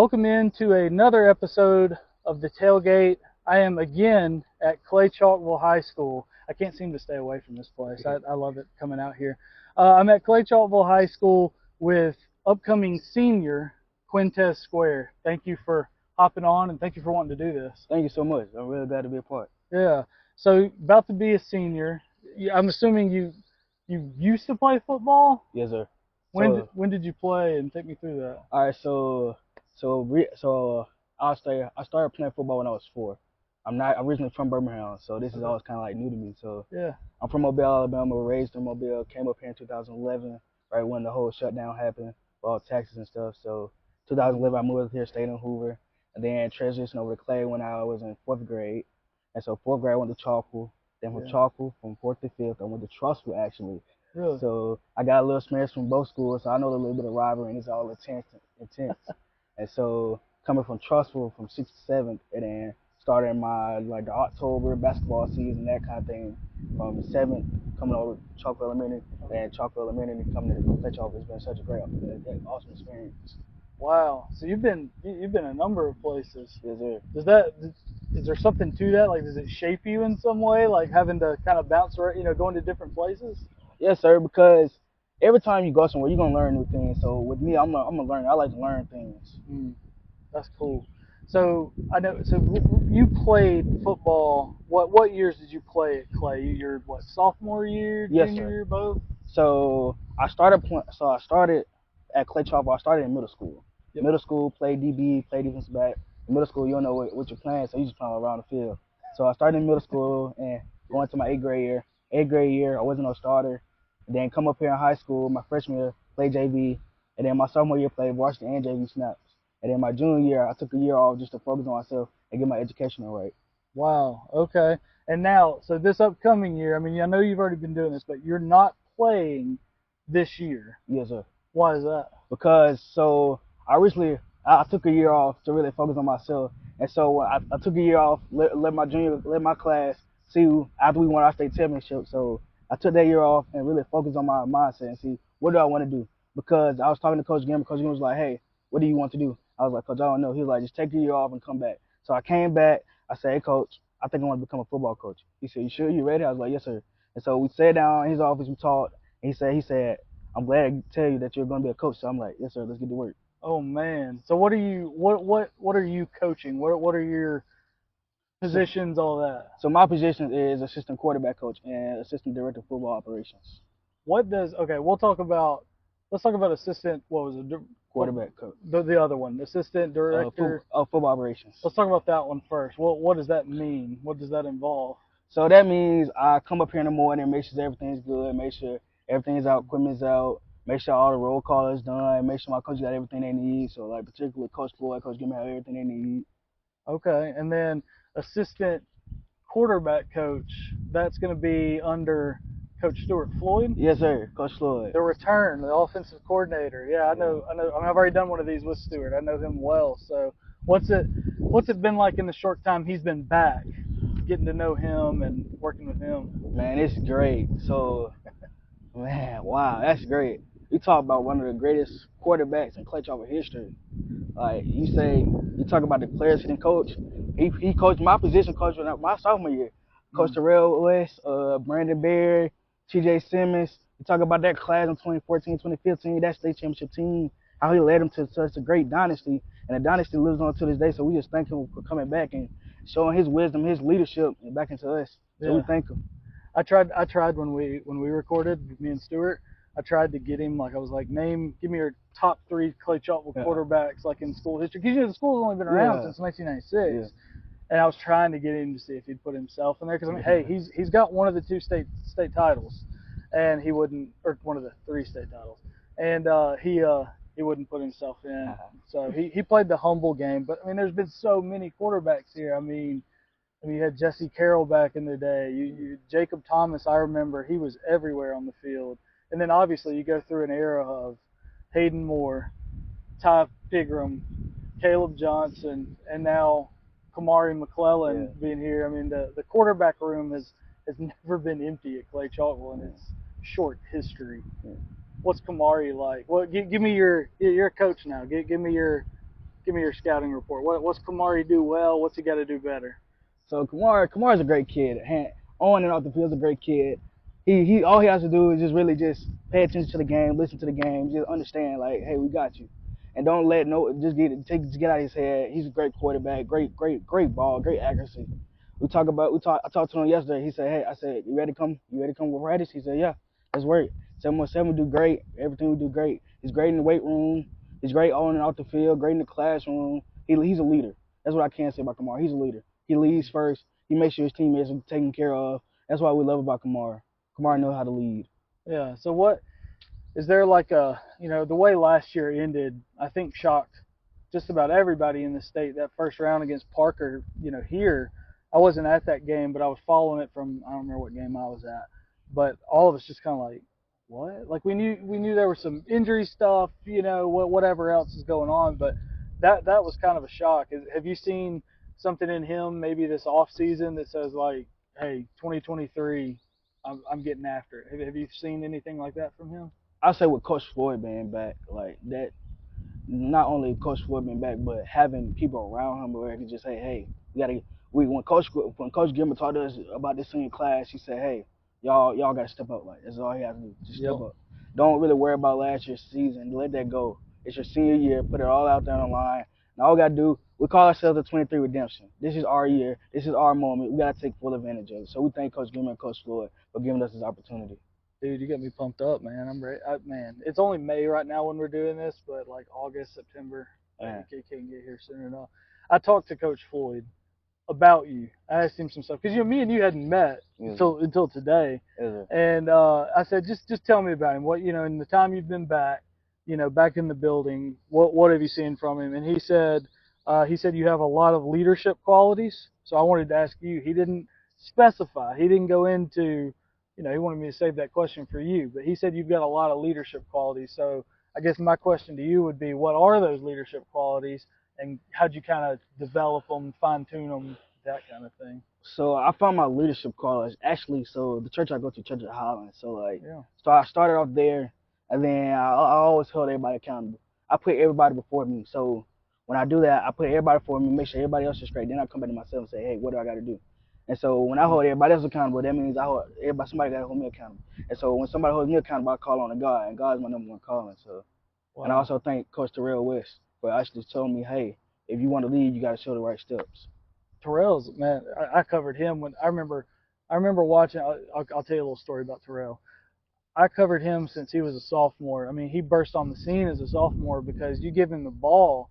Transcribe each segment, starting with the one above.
Welcome into another episode of the Tailgate. I am again at Clay-Chalkville High School. I can't seem to stay away from this place. I love it coming out here. I'm at Clay-Chalkville High School with upcoming senior Quintez Square. Thank you for hopping on and thank you for wanting to do this. Thank you so much. I'm really glad to be a part. Yeah. So about to be a senior. I'm assuming you used to play football? Yes, sir. When did you play, and take me through that? All right, I started playing football when I was 4. I'm not originally from Birmingham, so this is always kind of like new to me. So Yeah. I'm from Mobile, Alabama, raised in Mobile, came up here in 2011, right when the whole shutdown happened, for all taxes and stuff. So 2011, I moved here, stayed in Hoover, and then transitioned over to Clay when I was in 4th grade. And so 4th grade, I went to Chalkville. Then from Chalkville, from 4th to 5th, I went to Trussville actually. Really? So I got a little experience from both schools, so I know a little bit of rivalry, and it's all intense. And so coming from Trussville from 6th to 7th, and then starting my the October basketball season, that kind of thing, from 7th coming over to Chalkville Elementary, and Chalkville Elementary coming to Clay-Chalkville. It's been such a great, awesome experience. Wow. So you've been a number of places. Yes, sir. Is there something to that? Like, does it shape you in some way? Like having to kind of bounce around, going to different places? Yes, sir, because every time you go somewhere, you're going to learn new things. So with me, I'm a learner. I like to learn things. That's cool. So I know. So you played football. What years did you play at Clay? Your sophomore year, Yes, junior sir. year, both? So I started at Clay-Chalkville. I started in middle school. Yep. Middle school, played DB, played defensive back. In middle school, you don't know what you're playing, so you just playing around the field. So I started in middle school and going to my 8th grade year. 8th grade year, I wasn't no starter. And then come up here in high school, my freshman year, played JV. And then my sophomore year, played varsity and JV snaps. And then my junior year, I took a year off just to focus on myself and get my education right. Wow. Okay. And now, so this upcoming year, I mean, I know you've already been doing this, but you're not playing this year. Yes, sir. Why is that? Because I took a year off to really focus on myself, and so I took a year off, let my class see after we won our state championship. So I took that year off and really focused on my mindset and see what do I want to do. Because I was talking to Coach Gim, Coach Gim was like, "Hey, what do you want to do?" I was like, "Coach, I don't know." He was like, "Just take a year off and come back." So I came back. I said, "Hey, Coach, I think I want to become a football coach." He said, "You sure? You ready?" I was like, "Yes, sir." And so we sat down in his office, we talked, and he said, "I'm glad to tell you that you're going to be a coach." So I'm like, "Yes, sir. Let's get to work." Oh man. So what are you coaching? What are your positions, all that? So my position is assistant quarterback coach and assistant director of football operations. Let's talk about assistant, what was it? Quarterback coach. The other one, assistant director of football operations. Let's talk about that one first. What does that mean? What does that involve? So that means I come up here in the morning, make sure everything's good, make sure everything's out, equipment's out, make sure all the roll call is done, make sure my coach got everything they need. So like particularly Coach Floyd, Coach Gimmy have everything they need. Okay, and then assistant quarterback coach, that's going to be under Coach Stuart Floyd? Yes, sir, Coach Floyd. The return, the offensive coordinator. Yeah, I know. I mean, I've already done one of these with Stuart. I know him well. So what's it been like in the short time he's been back, getting to know him and working with him? Man, it's great. So, man, wow, that's great. You talk about one of the greatest quarterbacks in Clay-Chalkville history. Like you talk about the players he didn't coach. He coached my position, coached my sophomore year. Coach Terrell West, Brandon Berry, T.J. Simmons. You talk about that class in 2014, 2015, that state championship team, how he led them to such a great dynasty, and the dynasty lives on to this day. So we just thank him for coming back and showing his wisdom, his leadership, and back into us. So we thank him. I tried when we recorded, me and Stuart. I tried to get him, I was like, give me your top 3 Clay-Chalkville quarterbacks, like in school history. Because the school's only been around since 1996. And I was trying to get him to see if he'd put himself in there. Because, I mean, hey, he's got one of the 2 state titles. And he wouldn't, or one of the 3 state titles. And he wouldn't put himself in. So he played the humble game. But, I mean, there's been so many quarterbacks here. I mean, you had Jesse Carroll back in the day. Jacob Thomas, I remember, he was everywhere on the field. And then obviously you go through an era of Hayden Moore, Ty Pigram, Caleb Johnson, and now Kamari McClellan being here. I mean, the quarterback room has never been empty at Clay-Chalkville in its short history. What's Kamari like? Well, give me your coach now. Give me your Give me your scouting report. What's Kamari do well? What's he got to do better? So Kamar's a great kid. On and off the field, a great kid. He all he has to do is just really just pay attention to the game, listen to the game, just understand like, hey, we got you, and don't let get out of his head. He's a great quarterback, great ball, great accuracy. I talked to him yesterday. He said, hey, I said, you ready to come? You ready to come with practice? He said, yeah, let's work. 7-on-7 do great. Everything we do great. He's great in the weight room. He's great on and off the field. Great in the classroom. He's a leader. That's what I can say about Kamar. He's a leader. He leads first. He makes sure his teammates are taken care of. That's what we love about Kamar. Kamar knows how to lead. Yeah. So what is there like the way last year ended, I think shocked just about everybody in the state. That first round against Parker, here, I wasn't at that game, but I was following it from, I don't remember what game I was at, but all of us just kind of like, what? Like we knew there was some injury stuff, whatever else is going on, but that was kind of a shock. Have you seen something in him maybe this off season that says like, hey, 2023, I'm getting after it? Have you seen anything like that from him? I say with Coach Floyd being back, like that, not only Coach Floyd being back, but having people around him where he can just say, hey, when Coach Gilmer talked to us about this senior class, he said, hey, y'all got to step up. Like that's all he has to do, just step up. Don't really worry about last year's season. Let that go. It's your senior year. Put it all out there on the line. And all we got to do, we call ourselves the 23 Redemption. This is our year. This is our moment. We got to take full advantage of it. So we thank Coach Gilmer and Coach Floyd for giving us this opportunity. Dude, you got me pumped up, man. I'm ready. Man, it's only May right now when we're doing this, but like August, September, I can't get here soon enough. I talked to Coach Floyd about you. I asked him some stuff because me and you hadn't met until today, and I said, just tell me about him. What in the time you've been back, back in the building, what have you seen from him? And he said you have a lot of leadership qualities. So I wanted to ask you. He didn't specify. He didn't go into. He wanted me to save that question for you, but he said you've got a lot of leadership qualities. So I guess my question to you would be, what are those leadership qualities, and how'd you kind of develop them, fine-tune them, that kind of thing? So I found my leadership qualities actually. So the church I go to, Church of Holland. So so I started off there, and then I always held everybody accountable. I put everybody before me. So when I do that, I put everybody before me, make sure everybody else is straight. Then I come back to myself and say, hey, what do I got to do? And so when I hold everybody else accountable, that means somebody got to hold me accountable. And so when somebody holds me accountable, I call on a God, and God's my number one calling. So, And I also thank Coach Terrell West for actually telling me, hey, if you want to lead, you got to show the right steps. Terrell's, man, I covered him when I remember watching. I'll tell you a little story about Terrell. I covered him since he was a sophomore. I mean, he burst on the scene as a sophomore because you give him the ball,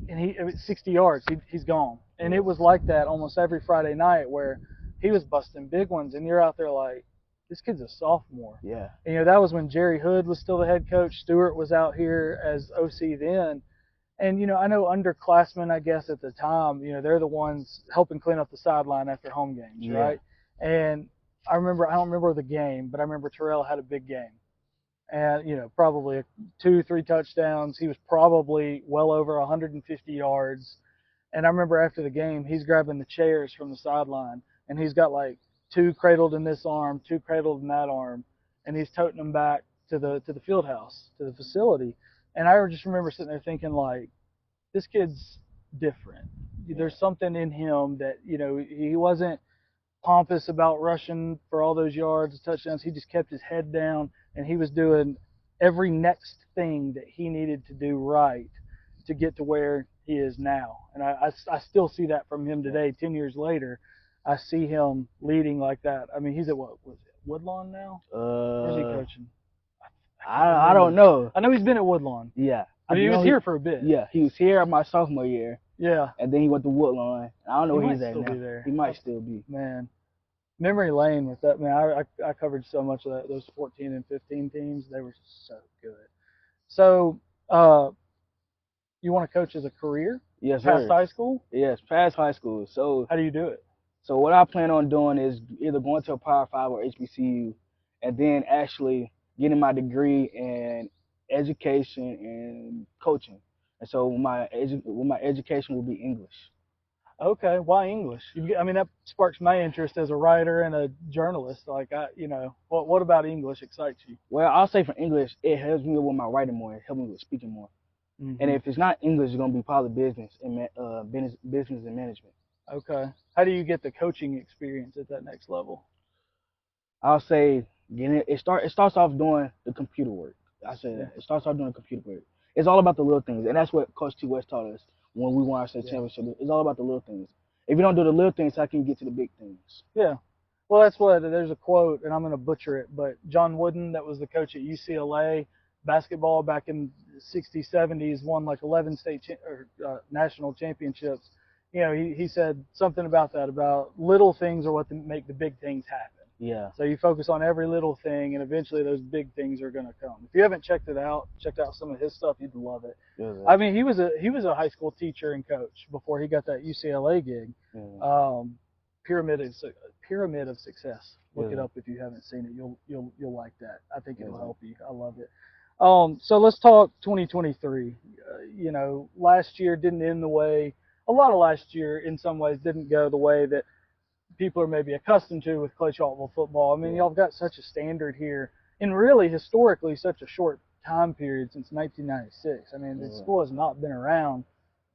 and 60 yards, he's gone. And it was like that almost every Friday night where he was busting big ones, and you're out there like, this kid's a sophomore. Yeah. And, that was when Jerry Hood was still the head coach. Stewart was out here as OC then. And, I know underclassmen, I guess, at the time, they're the ones helping clean up the sideline after home games, right? And I don't remember the game, but I remember Terrell had a big game. And, probably 2-3 touchdowns. He was probably well over 150 yards. And I remember after the game, he's grabbing the chairs from the sideline, and he's got like 2 cradled in this arm, 2 cradled in that arm, and he's toting them back to the field house, to the facility. And I just remember sitting there thinking, like, this kid's different. There's something in him that, he wasn't pompous about rushing for all those yards, touchdowns. He just kept his head down, and he was doing every next thing that he needed to do right to get to where he is now. And I still see that from him today, 10 years later. I see him leading like that. I mean, he's at what was it, Woodlawn now? Where's he coaching? I don't know. I know he's been at Woodlawn. Yeah. But he was here for a bit. Yeah, he was here my sophomore year. Yeah. And then he went to Woodlawn. I don't know where he's at now. There. He might still be. Man. Memory lane with that, man. I covered so much of that, those 14 and 15 teams. They were so good. So, you want to coach as a career? Yes, past high school? Yes, past high school. So how do you do it? So what I plan on doing is either going to a Power 5 or HBCU, and then actually getting my degree in education and coaching. And so my education will be English. Okay, why English? I mean, that sparks my interest as a writer and a journalist. Like, what about English excites you? Well, I'll say for English, it helps me with my writing more. It helps me with speaking more. And if it's not English, it's gonna be probably business and business and management. Okay. How do you get the coaching experience at that next level? I'll say it starts off doing the computer work. I say that it starts off doing computer work. It's all about the little things, and that's what Coach T West taught us when we won our state championship. It's all about the little things. If you don't do the little things, how can you get to the big things? Yeah. Well, that's what there's a quote, and I'm going to butcher it, but John Wooden, that was the coach at UCLA basketball back in the 60s, 70s, won like 11 national championships. You know, he said something about that, about little things are what make the big things happen. Yeah. So you focus on every little thing, and eventually those big things are going to come. If you haven't checked out some of his stuff, you'd love it. Yeah. I mean, he was a high school teacher and coach before he got that UCLA gig. Yeah. Pyramid of Success. Look it up if you haven't seen it. You'll like that. I think it'll help you. I love it. So let's talk 2023. You know, last year didn't end the way. A lot of last year, in some ways, didn't go the way that people are maybe accustomed to with Clay-Chalkville football. I mean, y'all got such a standard here, and really historically such a short time period since 1996. I mean, the school has not been around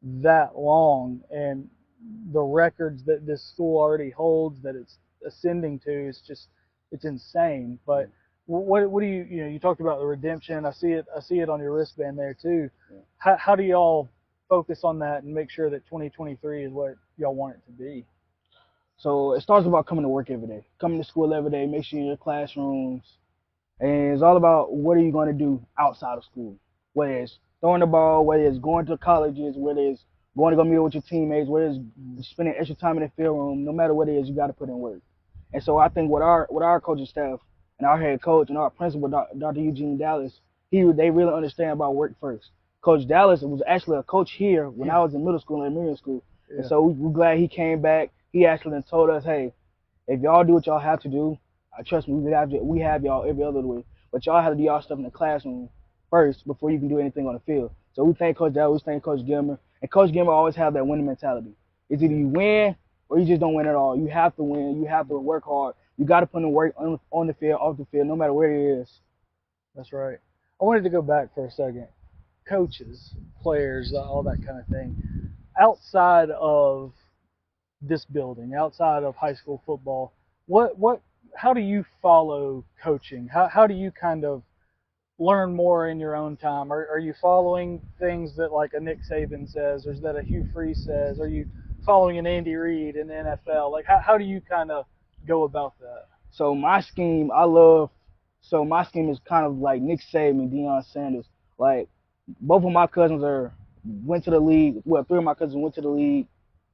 that long, and the records that this school already holds, that it's ascending to, is just, it's insane. But what do you talked about the redemption. I see it on your wristband there too. How do y'all focus on that and make sure that 2023 is what y'all want it to be? So it starts about coming to work every day, coming to school every day, make sure you're in your classrooms, and it's all about what are you going to do outside of school, whether it's throwing the ball, whether it's going to colleges, whether it's going to go meet with your teammates, whether it's spending extra time in the field room. No matter what it is, you got to put in work. And so I think with our coaching staff and our head coach and our principal, Dr. Eugene Dallas, they really understand about work first. Coach Dallas was actually a coach here when I was in middle school and elementary school. And so we're glad he came back. He actually told us, hey, if y'all do what y'all have to do, trust me, we have y'all every other way. But y'all have to do y'all stuff in the classroom first before you can do anything on the field. So we thank Coach Dallas, we thank Coach Gilmer. And Coach Gilmer always have that winning mentality. It's either you win or you just don't win at all. You have to win. You have to work hard. You got to put in work on the field, off the field, no matter where it is. That's right. I wanted to go back for a second. Coaches, players, all that kind of thing. Outside of this building, outside of high school football, how do you follow coaching? How do you kind of learn more in your own time? Are you following things that like a Nick Saban says, or is that a Hugh Freeze says? Are you following an Andy Reid in the NFL? Like how do you kind of go about that? So my scheme is kind of like Nick Saban and Deion Sanders. Like both of my cousins went to the league. Well, 3 of my cousins went to the league.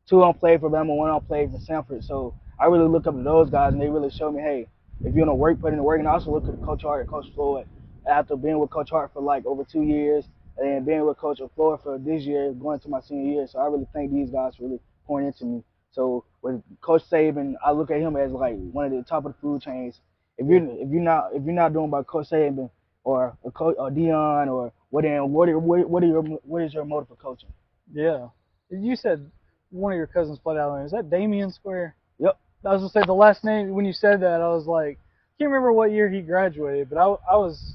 2 of them played for Bama, 1 of them played for Sanford. So I really look up to those guys, and they really show me, hey, if you're gonna work, put in the work. And I also look at Coach Hart and Coach Floyd. After being with Coach Hart for like over 2 years, and then being with Coach Floyd for this year, going to my senior year. So I really thank these guys for really pouring into me. So with Coach Saban, I look at him as like one of the top of the food chains. If you're not doing by Coach Saban or Deion or what is your motive for coaching? Yeah, you said one of your cousins played out there. Is that Damian Square? Yep. I was gonna say the last name when you said that. I was like, can't remember what year he graduated, but I was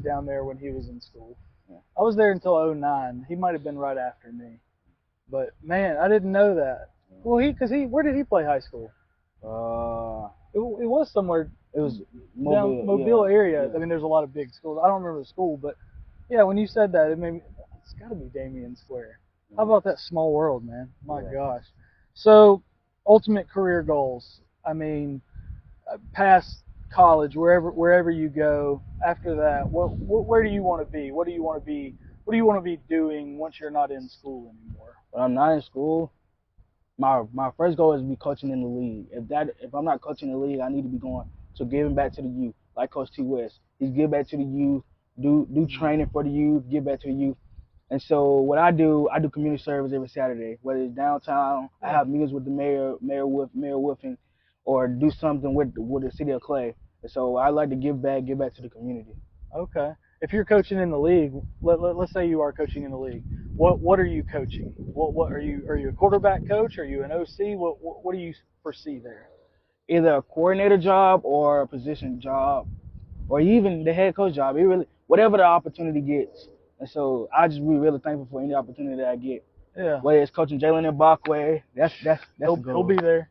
down there when he was in school. Yeah. I was there until 09. He might have been right after me, but man, I didn't know that. Well, where did he play high school? It was somewhere. It was Mobile area. Yeah. I mean, there's a lot of big schools. I don't remember the school, but yeah, when you said that, it's got to be Damian Square. How about that small world, man? My gosh. So, ultimate career goals. I mean, past college, wherever you go. After that, where do you want to be? What do you want to be doing once you're not in school anymore? When I'm not in school, my first goal is to be coaching in the league. If I'm not coaching in the league, I need to be going to giving back to the youth, like Coach T West. He's give back to the youth, do training for the youth, give back to the youth. And so what I do community service every Saturday, whether it's downtown, I have meetings with the Mayor Wolfing, or do something with the city of Clay. And so I like to give back to the community. Okay. If you're coaching in the league, let's say you are coaching in the league. What are you coaching? What are you a quarterback coach? Are you an OC? What do you foresee there? Either a coordinator job or a position job, or even the head coach job. Whatever the opportunity gets. And so I just be really thankful for any opportunity that I get. Yeah. Whether it's coaching Jalen Mbakwe, that's he'll be there.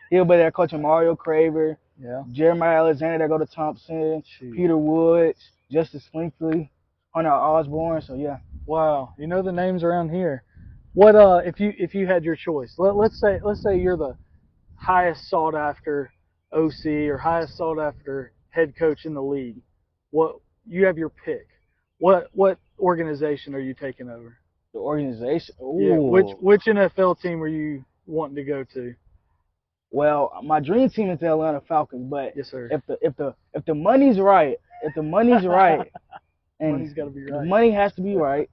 He'll be there coaching Mario Craver, yeah, Jeremiah Alexander that go to Thompson, Jeez. Peter Woods, Justice Slinkley, Hunter Osborne. So yeah. Wow, you know the names around here. What if you had your choice? Let's say you're the highest sought after OC or highest sought after head coach in the league. What you have your pick. What organization are you taking over? The organization. Ooh. Yeah. Which NFL team are you wanting to go to? Well, my dream team is the Atlanta Falcons, but yes, sir. If the money's right, and money's got to be right. The money has to be right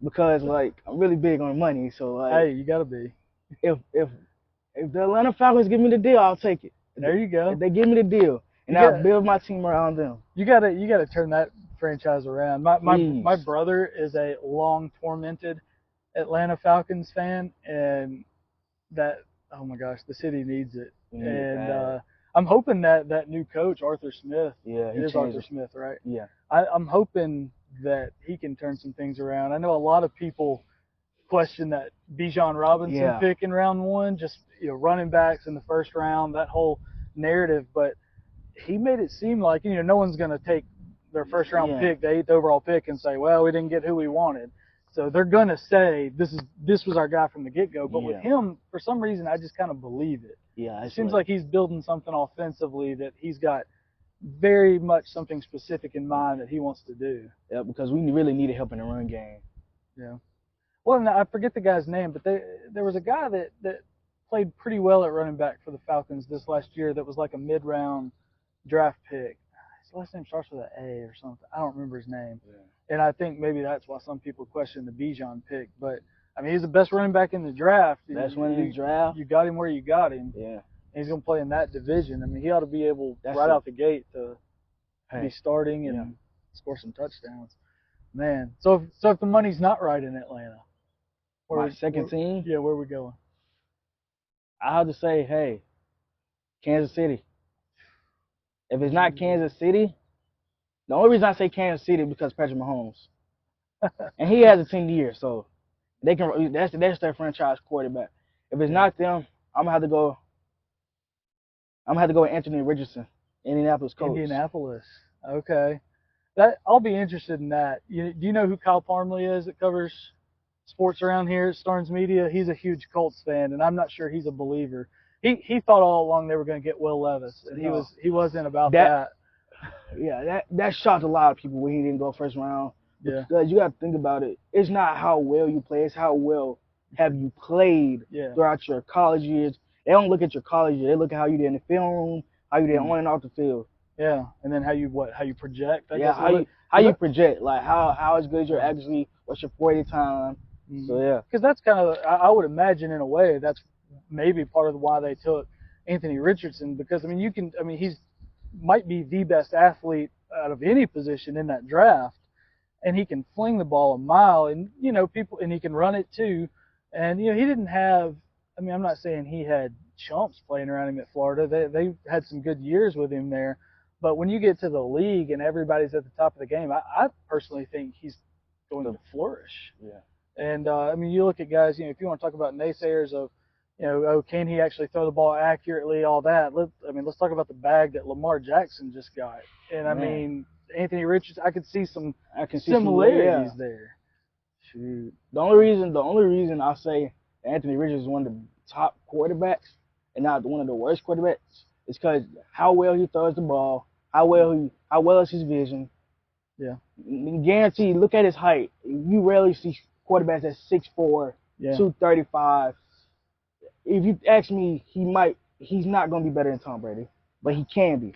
because like I'm really big on money, so like hey, you got to be. If the Atlanta Falcons give me the deal, I'll take it. There you go. If they give me the deal, and I'll build my team around them. You gotta turn that franchise around. My brother is a long tormented Atlanta Falcons fan, and that, oh my gosh, the city needs it. And I'm hoping that new coach, Arthur Smith, it is Arthur Smith, right? Yeah. I'm hoping that he can turn some things around. I know a lot of people question that Bijan Robinson pick in round 1, just running backs in the first round, that whole narrative, but he made it seem like no one's going to take their first round pick, the 8th overall pick, and say, well, we didn't get who we wanted. So they're going to say this was our guy from the get-go. But with him, for some reason, I just kind of believe it. Yeah, it seems like he's building something offensively that he's got very much something specific in mind that he wants to do. Yeah, because we really needed help in the run game. Yeah. Well, I forget the guy's name, but there was a guy that played pretty well at running back for the Falcons this last year that was like a mid-round draft pick. His last name starts with an A or something. I don't remember his name. Yeah. And I think maybe that's why some people question the Bijan pick. But, I mean, he's the best running back in the draft. Best one in the draft. You got him where you got him. Yeah. And he's going to play in that division. I mean, he ought to be able out the gate to be starting and score some touchdowns. Man. So if the money's not right in Atlanta. My second team? Yeah, where are we going? I have to say, hey, Kansas City. If it's not Kansas City, the only reason I say Kansas City is because Patrick Mahomes. And he has a team year, so they can. That's their franchise quarterback. If it's not them, I'm gonna have to go with Anthony Richardson, Indianapolis Colts. Indianapolis. Okay. I'll be interested in that. Do you know who Kyle Parmley is that covers sports around here at Starnes Media? He's a huge Colts fan, and I'm not sure he's a believer. He thought all along they were going to get Will Levis, and he wasn't about that. Yeah, that shocked a lot of people when he didn't go first round. Yeah. Because you got to think about it. It's not how well you play. It's how well have you played throughout your college years. They don't look at your college years. They look at how you did in the film room, how you did on and off the field. Yeah, and then how you project. How you project, like how as good as you're actually, what's your 40 time. Mm-hmm. So yeah. Because that's kind of, I would imagine in a way that's maybe part of why they took Anthony Richardson, because he's might be the best athlete out of any position in that draft, and he can fling the ball a mile, and and he can run it too, and he didn't have. I mean, I'm not saying he had chumps playing around him at Florida. They had some good years with him there, but when you get to the league and everybody's at the top of the game, I personally think he's going to flourish. Yeah. And you look at guys. If you want to talk about naysayers of, can he actually throw the ball accurately, all that. Let's talk about the bag that Lamar Jackson just got. And Anthony Richardson, I could see some similarities there. Shoot. The only reason I say Anthony Richardson is one of the top quarterbacks and not one of the worst quarterbacks is because how well he throws the ball, how well is his vision. Yeah. Guaranteed, look at his height. You rarely see quarterbacks at 6'4", 235. If you ask me, he's not going to be better than Tom Brady, but he can be.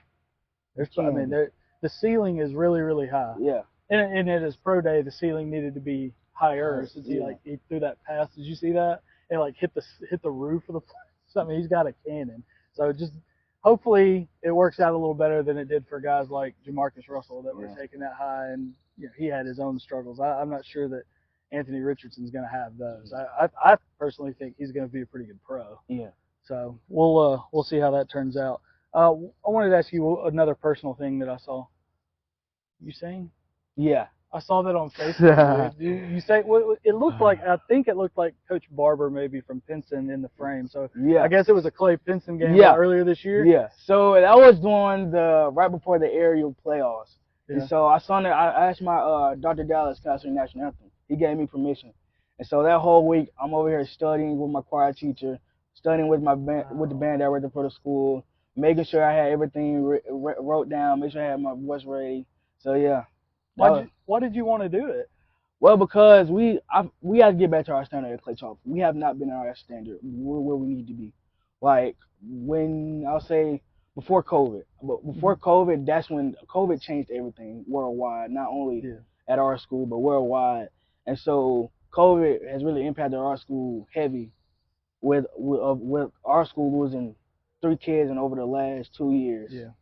The ceiling is really, really high. Yeah. And at his pro day, the ceiling needed to be higher since he threw that pass. Did you see that? And hit the roof of the place. I mean, he's got a cannon. So just hopefully it works out a little better than it did for guys like Jamarcus Russell that were taking that high, and he had his own struggles. I'm not sure that Anthony Richardson's going to have those. I personally think he's going to be a pretty good pro. Yeah. So we'll see how that turns out. I wanted to ask you another personal thing that I saw. You sing? Yeah, I saw that on Facebook. Dude. You say it looked like? I think it looked like Coach Barber maybe from Pinson in the frame. So Yeah. I guess it was a Clay Pinson game earlier this year. Yeah. So that was during right before the aerial playoffs. Yeah. And so I asked my Dr. Dallas Castle national anthem. He gave me permission. And so that whole week I'm over here studying with my choir teacher, studying with my band, with the band director for the school, making sure I had everything wrote down, make sure I had my voice ready. So yeah. Why did you want to do it? Well, because we have to get back to our standard at Clay-Chalkville. We have not been at our standard where we need to be. Like when I'll say before COVID, but before COVID, that's when COVID changed everything worldwide, not only at our school but worldwide. And so COVID has really impacted our school heavy, with our school losing 3 kids in over the last 2 years. Yeah.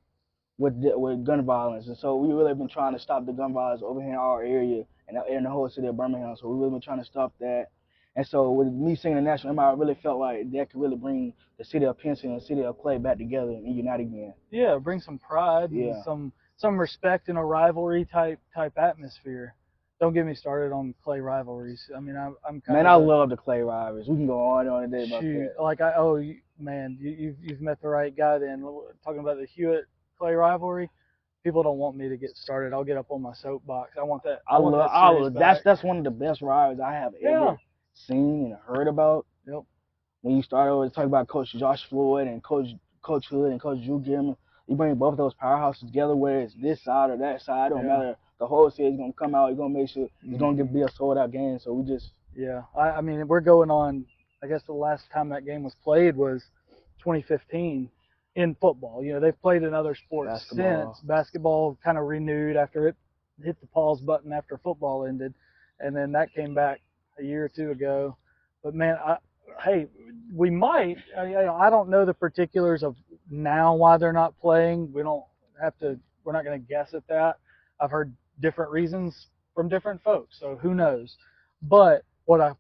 With gun violence, and so we really been trying to stop the gun violence over here in our area and in the whole city of Birmingham. So we really been trying to stop that. And so with me singing the national anthem, I really felt like that could really bring the city of Pinson and the city of Clay back together and unite again. Yeah, bring some pride and some respect in a rivalry type atmosphere. Don't get me started on Clay rivalries. I mean, I'm kind of. Man, I love the Clay rivalries. We can go on and on today about that. Like you've met the right guy then. Talking about the Hewitt Clay rivalry, people don't want me to get started. I'll get up on my soapbox. I want that. That's one of the best rivalries I have ever seen and heard about. Yep. When you start over to talk about Coach Josh Floyd and Coach Hood and Coach Drew Gilman, you bring both of those powerhouses together, whether it's this side or that side. It don't matter. The whole city's gonna come out. You're gonna make sure it's gonna be a sold out game. So we just I mean, we're going on. I guess the last time that game was played was 2015 in football. You know, they've played in other sports since. Basketball kind of renewed after it hit the pause button after football ended, and then that came back a year or two ago. But man, we might. I don't know the particulars of now why they're not playing. We're not going to guess at that. I've heard different reasons from different folks, so who knows. But what I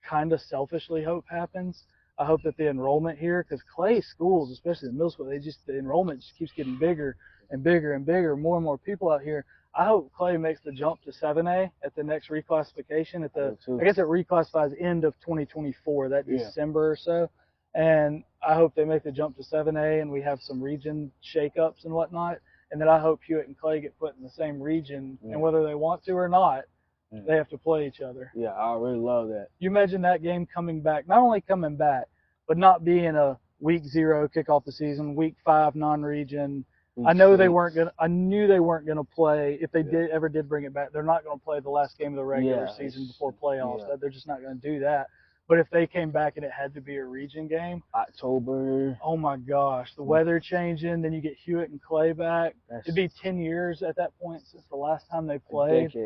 kind of selfishly hope happens, I hope that the enrollment here, because Clay schools, especially the middle school, the enrollment just keeps getting bigger and bigger and bigger, more and more people out here. I hope Clay makes the jump to 7A at the next reclassification. I guess it reclassifies end of 2024, that December or so. And I hope they make the jump to 7A and we have some region shakeups and whatnot. And then I hope Hewitt and Clay get put in the same region, and whether they want to or not, they have to play each other. Yeah, I really love that. You imagine that game coming back, not only coming back, but not being a week 0 kickoff the season, week 5 non-region. I knew they weren't gonna play if they ever did bring it back. They're not gonna play the last game of the regular season before playoffs. They're just not gonna do that. But if they came back and it had to be a region game, October. Oh my gosh, the weather changing, then you get Hewitt and Clay back. It'd be 10 years at that point since the last time they played.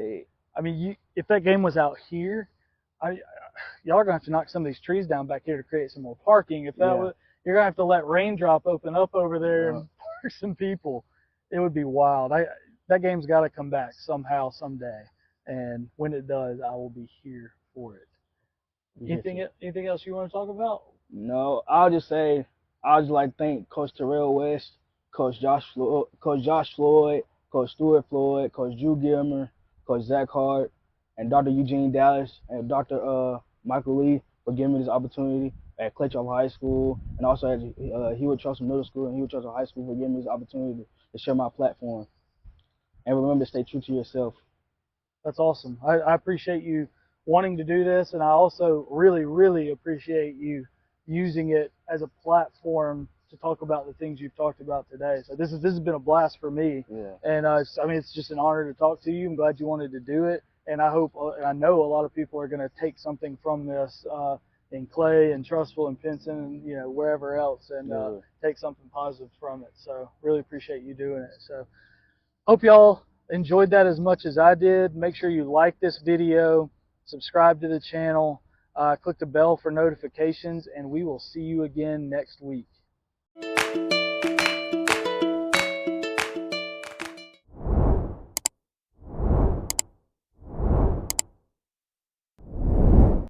I mean, if that game was out here, y'all are gonna have to knock some of these trees down back here to create some more parking. If that was, you're gonna have to let Raindrop open up over there and park some people. It would be wild. That game's got to come back somehow, someday, and when it does, I will be here for it. Anything else you want to talk about? No, I'll just like to thank Coach Terrell West, Coach Josh Floyd, Coach Stuart Floyd, Coach Drew Gilmer, Coach Zach Hart, and Dr. Eugene Dallas, and Dr. Michael Lee for giving me this opportunity at Clay-Chalkville High School, and also at Hewitt-Trussell Middle School and Hewitt-Trussell High School for giving me this opportunity to share my platform. And remember, stay true to yourself. That's awesome. I appreciate you wanting to do this, and I also really, really appreciate you using it as a platform to talk about the things you've talked about today. So this has been a blast for me, and it's just an honor to talk to you. I'm glad you wanted to do it, and I know a lot of people are going to take something from this in Clay and Trussville and Pinson and wherever else, and take something positive from it. So really appreciate you doing it. So hope y'all enjoyed that as much as I did. Make sure you like this video, subscribe to the channel, click the bell for notifications, and we will see you again next week.